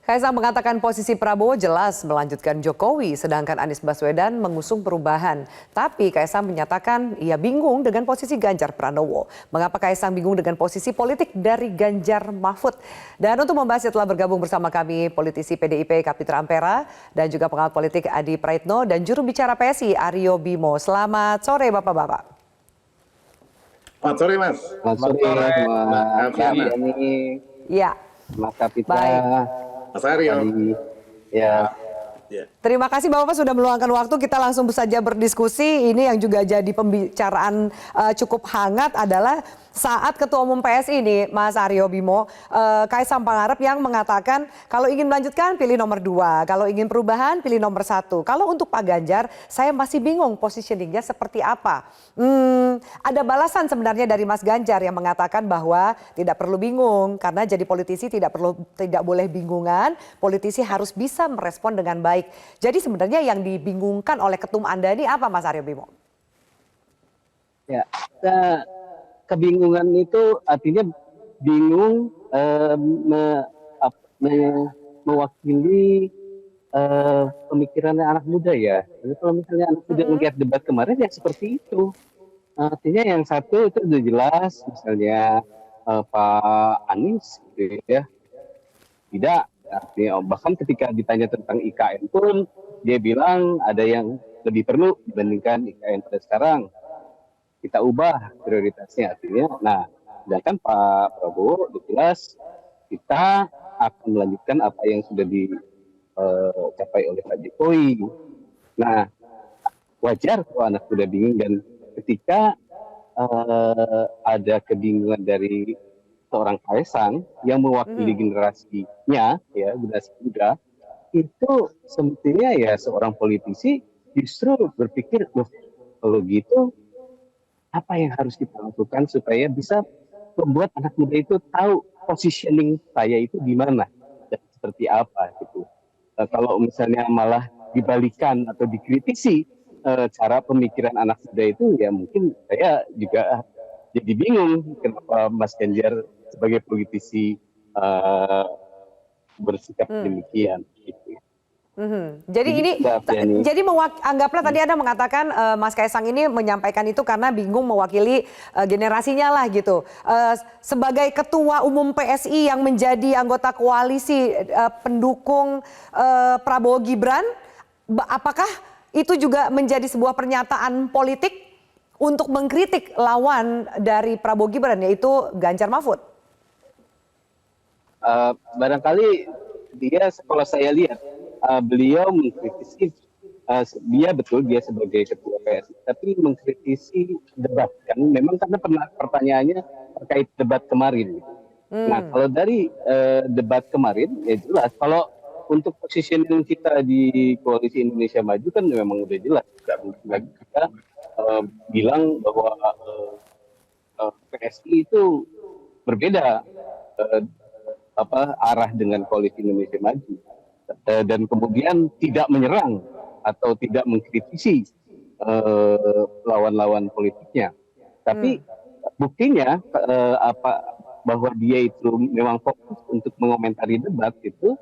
Kaisang mengatakan posisi Prabowo jelas melanjutkan Jokowi, sedangkan Anies Baswedan mengusung perubahan. Tapi Kaisang menyatakan ia bingung dengan posisi Ganjar Pranowo. Mengapa Kaisang bingung dengan posisi politik dari Ganjar Mahfud? Dan untuk membahasnya telah bergabung bersama kami politisi PDIP Kapitra Ampera dan juga pengamat politik Adi Praitno dan juru bicara PSI Aryo Bimo. Selamat sore Bapak-Bapak. Selamat sore Mas. Selamat sore Mas Yani. Ya. Mas Kapitra. Baik. Mas Aryo. Ya. Terima kasih Bapak sudah meluangkan waktu. Kita langsung saja berdiskusi. Ini yang juga jadi pembicaraan cukup hangat adalah saat Ketua Umum PSI ini, Mas Aryo Bimo, Kaisang Pangarep yang mengatakan kalau ingin melanjutkan pilih nomor 2, kalau ingin perubahan pilih nomor 1. Kalau untuk Pak Ganjar, saya masih bingung positioningnya seperti apa. Ada balasan sebenarnya dari Mas Ganjar yang mengatakan bahwa tidak perlu bingung karena jadi politisi tidak boleh bingungan. Politisi harus bisa merespon dengan baik. Jadi sebenarnya yang dibingungkan oleh ketum Anda ini apa, Mas Aryo Bimo? Ya, kebingungan itu artinya bingung mewakili pemikiran anak muda ya. Jadi kalau misalnya anak muda melihat debat kemarin ya seperti itu. Artinya yang satu itu sudah jelas, misalnya Pak Anies gitu ya. Tidak, artinya bahkan ketika ditanya tentang IKN pun dia bilang ada yang lebih perlu dibandingkan IKN pada sekarang. Kita ubah prioritasnya artinya. Nah, sedangkan Pak Prabowo sudah jelas kita akan melanjutkan apa yang sudah dicapai oleh Pak Jokowi. Nah, wajar kalau anak muda bingung dan ketika ada kebingungan dari seorang Kaisang yang mewakili generasinya, ya generasi muda, itu semestinya ya seorang politisi justru berpikir, loh kalau gitu apa yang harus kita lakukan supaya bisa membuat anak muda itu tahu positioning saya itu di mana dan seperti apa gitu. Kalau misalnya malah dibalikan atau dikritisi cara pemikiran anak muda itu, ya mungkin saya juga jadi bingung kenapa Mas Ganjar sebagai politisi bersikap demikian. Gitu. Jadi anggaplah tadi Anda mengatakan Mas Kaisang ini menyampaikan itu karena bingung mewakili generasinya lah gitu. Sebagai Ketua Umum PSI yang menjadi anggota koalisi pendukung Prabowo Gibran, apakah itu juga menjadi sebuah pernyataan politik untuk mengkritik lawan dari Prabowo Gibran yaitu Ganjar Mahfud? Barangkali dia, kalau saya lihat, beliau mengkritisi, dia sebagai ketua PSI, tapi mengkritisi debat kan, memang karena pertanyaannya terkait debat kemarin. Nah, kalau dari debat kemarin ya jelas, kalau untuk positioning kita di Koalisi Indonesia Maju kan memang udah jelas, kita bilang bahwa PSI itu berbeda arah dengan Koalisi Indonesia Maju. Dan kemudian tidak menyerang atau tidak mengkritisi lawan-lawan politiknya, tapi buktinya bahwa dia itu memang fokus untuk mengomentari debat itu,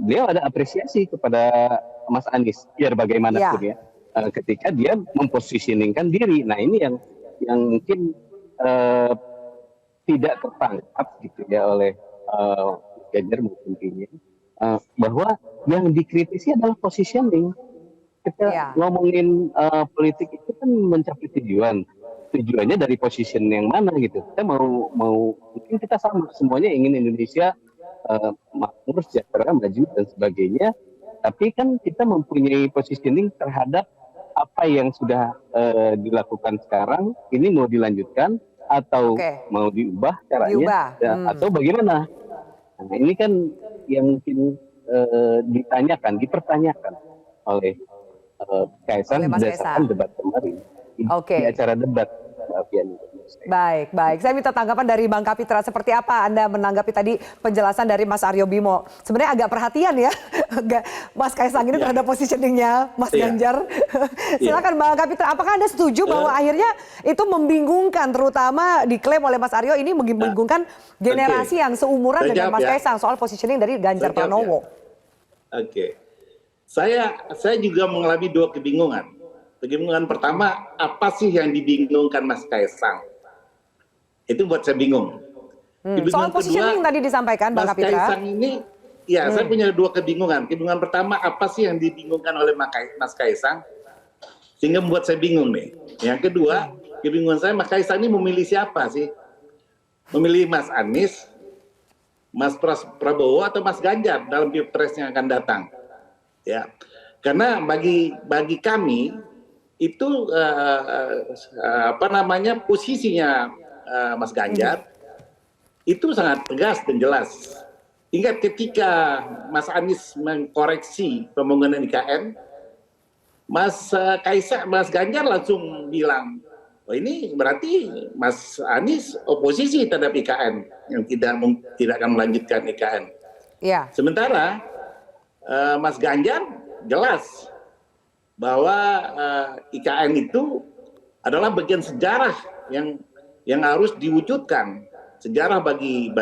beliau ada apresiasi kepada Mas Anies biar bagaimanapun ya, ketika dia mempositioningkan diri. Nah ini yang mungkin tidak tertangkap gitu ya oleh Ganjar maupun timnya. Bahwa yang dikritisi adalah positioning. Kita ngomongin politik itu kan mencapai tujuannya dari position yang mana gitu. Kita mau mungkin kita sama semuanya ingin Indonesia makmur, sejahtera, maju dan sebagainya. Tapi kan kita mempunyai positioning terhadap apa yang sudah dilakukan sekarang, ini mau dilanjutkan atau mau diubah caranya atau bagaimana. Nah, ini kan yang mungkin dipertanyakan oleh Kaisang berdasarkan debat kemarin di acara debat. saya. Baik, baik. Saya minta tanggapan dari Bang Kapitra. Seperti apa Anda menanggapi tadi penjelasan dari Mas Aryo Bimo? Sebenarnya agak perhatian ya, Mas Kaisang ini terhadap positioningnya Mas Ganjar. Silakan Bang Kapitra, apakah Anda setuju bahwa akhirnya itu membingungkan, terutama diklaim oleh Mas Aryo ini membingungkan generasi yang seumuran dengan Mas Kaisang soal positioning dari Ganjar Pranowo? Oke. Saya juga mengalami dua kebingungan. Kebingungan pertama, apa sih yang dibingungkan Mas Kaisang? Itu buat saya bingung. Soal positioning tadi disampaikan Bang Kapitra. Mas Kaisang ini, ya saya punya dua kebingungan. Kebingungan pertama, apa sih yang dibingungkan oleh Mas Kaisang? Sehingga membuat saya bingung nih. Yang kedua, kebingungan saya, Mas Kaisang ini memilih siapa sih? Memilih Mas Anies, Mas Prabowo, atau Mas Ganjar dalam Pilpres yang akan datang? Ya, karena bagi kami itu posisinya Mas Ganjar itu sangat tegas dan jelas. Ingat ketika Mas Anies mengkoreksi pembangunan IKN, Mas Ganjar langsung bilang, oh ini berarti Mas Anies oposisi terhadap IKN yang tidak akan melanjutkan IKN. Ya. Sementara Mas Ganjar jelas bahwa IKN itu adalah bagian sejarah yang harus diwujudkan, sejarah bagi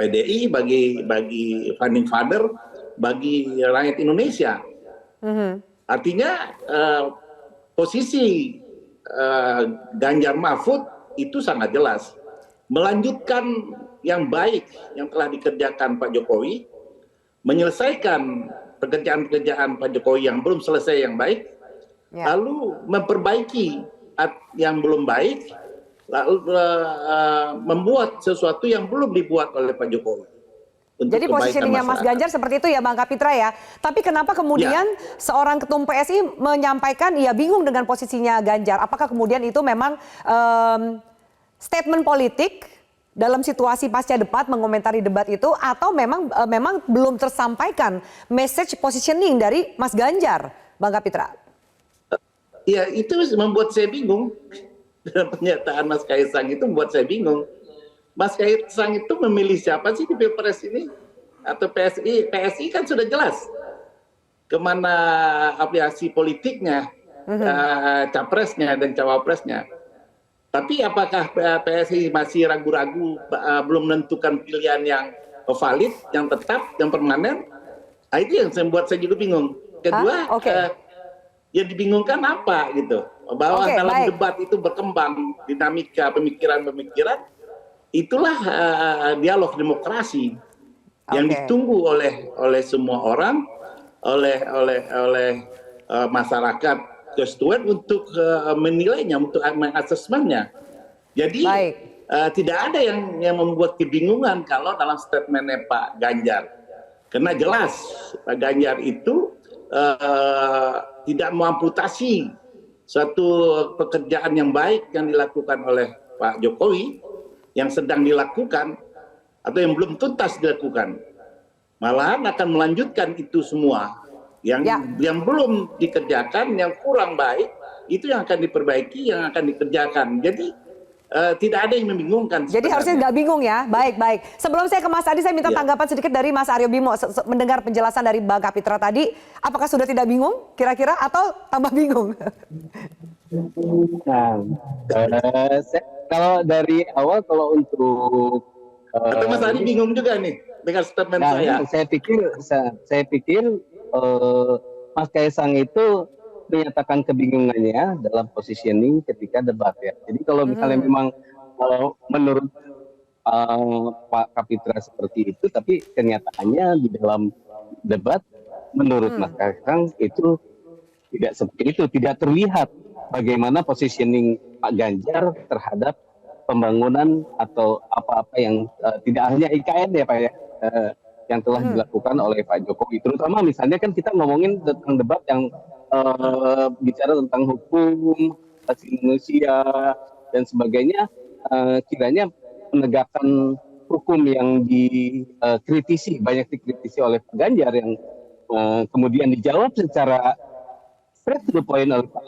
PDI, bagi founding father, bagi rakyat Indonesia. Artinya posisi Ganjar Mahfud itu sangat jelas, melanjutkan yang baik yang telah dikerjakan Pak Jokowi, menyelesaikan pekerjaan-pekerjaan Pak Jokowi yang belum selesai yang baik, lalu memperbaiki yang belum baik, lalu membuat sesuatu yang belum dibuat oleh Pak Jokowi. Jadi positioningnya Mas Ganjar seperti itu ya Bang Kapitra ya. Tapi kenapa kemudian seorang ketum PSI menyampaikan ia bingung dengan posisinya Ganjar? Apakah kemudian itu memang statement politik dalam situasi pasca debat, mengomentari debat itu, atau memang belum tersampaikan message positioning dari Mas Ganjar, Bang Kapitra? Ya, itu membuat saya bingung. Dalam pernyataan Mas Kaisang itu membuat saya bingung. Mas Kaisang itu memilih siapa sih di Pilpres ini? Atau PSI kan sudah jelas kemana afiliasi politiknya, capresnya dan cawapresnya. Tapi apakah PSI masih ragu-ragu, belum menentukan pilihan yang valid, yang tetap, yang permanen? Nah, itu yang membuat saya juga bingung. Kedua, yang dibingungkan apa gitu? Bahwa dalam debat itu berkembang dinamika pemikiran-pemikiran, itulah dialog demokrasi yang ditunggu oleh semua orang, oleh masyarakat konstituen untuk menilainya, untuk mengasesmennya. Jadi tidak ada yang membuat kebingungan kalau dalam statementnya Pak Ganjar. Karena jelas Pak Ganjar itu tidak mengamputasi suatu pekerjaan yang baik yang dilakukan oleh Pak Jokowi, yang sedang dilakukan atau yang belum tuntas dilakukan. Malahan akan melanjutkan itu semua. Yang belum dikerjakan, yang kurang baik, itu yang akan diperbaiki, yang akan dikerjakan. Jadi tidak ada yang membingungkan. Jadi harusnya nggak bingung ya. Baik, baik. Sebelum saya ke Mas Adi, saya minta tanggapan sedikit dari Mas Aryo Bimo. Mendengar penjelasan dari Bang Kapitra tadi, apakah sudah tidak bingung kira-kira atau tambah bingung? Nah, kalau dari awal, kalau untuk atau Mas Adi bingung juga nih dengan statement saya. Saya pikir Mas Kaisang itu menyatakan kebingungannya dalam positioning ketika debat ya. Jadi kalau misalnya memang menurut Pak Kapitra seperti itu, tapi kenyataannya di dalam debat menurut Mas Kaisang itu tidak seperti itu, tidak terlihat bagaimana positioning Pak Ganjar terhadap pembangunan atau apa-apa yang tidak hanya IKN ya Pak ya, yang telah dilakukan oleh Pak Jokowi. Terutama misalnya kan kita ngomongin tentang debat yang bicara tentang hukum, asasi manusia dan sebagainya, kiranya penegakan hukum yang dikritisi, banyak dikritisi oleh Pak Ganjar yang kemudian dijawab secara straight to the point oleh Pak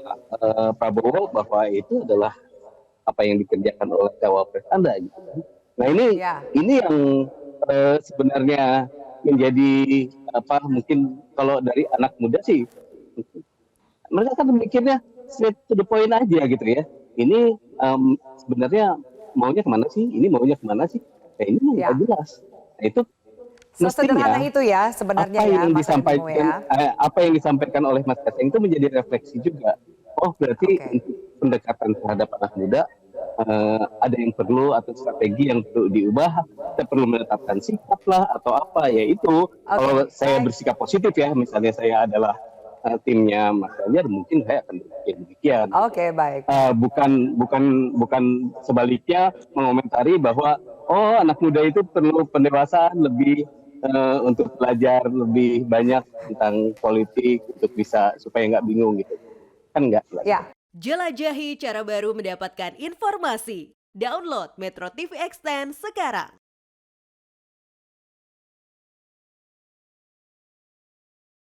Prabowo bahwa itu adalah apa yang dikerjakan oleh cawapres Anda gitu. Nah Ya. ini yang sebenarnya menjadi apa, mungkin kalau dari anak muda sih mereka kan mikirnya straight to the point aja gitu ya. Ini sebenarnya maunya kemana sih? Ini maunya kemana sih? Nah ini nggak Ya. jelas. Nah itu Sesederhana mestinya itu ya sebenarnya ya Mas Ari Bimo ya. apa yang disampaikan oleh Mas Kaseng itu menjadi refleksi juga. Oh berarti Oke. untuk pendekatan terhadap anak muda ada yang perlu atau strategi yang perlu diubah. Kita perlu menetapkan sikap lah atau apa ya itu. Kalau saya Baik. bersikap positif ya, misalnya saya adalah timnya Mas Ganjar, mungkin saya akan berpikir demikian. Oke, baik. Bukan sebaliknya mengomentari bahwa oh anak muda itu perlu pendewasaan lebih untuk belajar lebih banyak tentang politik untuk bisa supaya nggak bingung gitu kan nggak. Ya. Jelajahi cara baru mendapatkan informasi. Download Metro TV Extend sekarang.